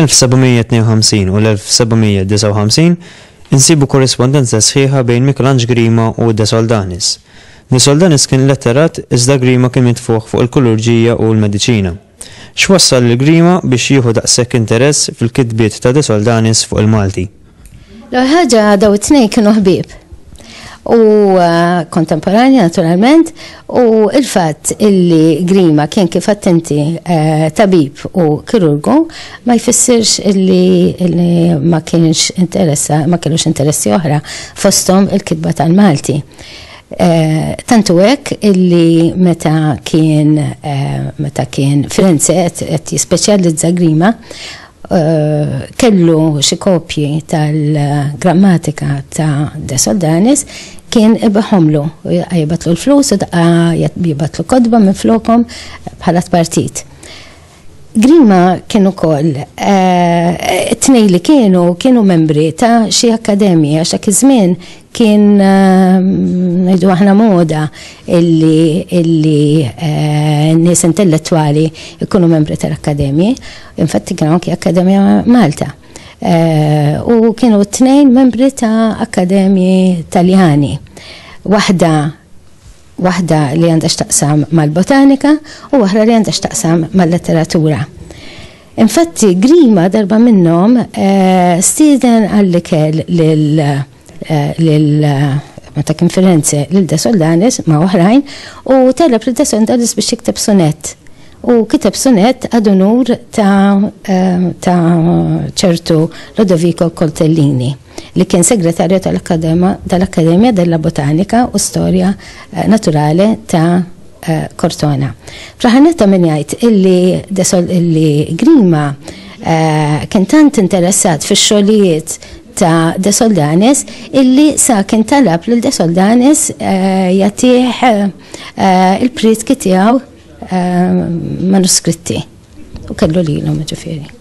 Fl-1752 u l-1759 insibu korrespondenza sħiħa bejn Michelangelo Grima u De Soldanis. De Soldanis kien letterat iżda Grima kien mitfuħ fuq il-kulurġija u l-mediċina. X'wassal l-Grima biex jieħu daqshekk interess fil-kitbiet ta' De Soldanis fuq il-Malti? L-ħaġa daw it-tnejn kienu ħbieb u kontemporanja naturalment, u il-fatt illi Grima kien kif attenti tabib u kirurgu ma jfissirx illi ma kienx interessi oħra fosthom il-kitba tal-Malti. Tantu hekk illi meta kien Firenze qed jispeċjalizza Grima, kellu xi kopji tal-grammatika ta' De Soldanis, kien ibaħomlu, jibatlu l-flus u jibatlu kodba minn flokom bħala partit. Grima kienu kol, t-nej li kienu membri ta' xi akkademija, dak iż-żmien kien ngħidu aħna moda illi nies intellettwali jkunu membri tal-akkademiji, infatti kienu anke Akkademija Malta. U kienu t-tnejn membri ta' akkademiji Taljani. Waħda li għandha x'taqsam mal-botanika u waħda li għandha x'taqsam mal-letteratura. Infatti Grima darba minnhom stieden għall-ikel meta kien Firenze lil De Soldanis ma' oħrajn u talab lil De Soldanis biex jikteb sonett. U kiteb sonett għad onur ta' ċertu Lodovico Coltellini li kien segretarju tal-Akkademja della Botanika u Storja Naturale ta' Cortona. Fraħanetta min jgħid illi Grima kien tant interessat fix-xogħlijiet ta' De Soldanis illi sa kien talab lil De Soldanis jagħtih il-pritki tiegħu manuskritti u kellu lilhom ġifieri.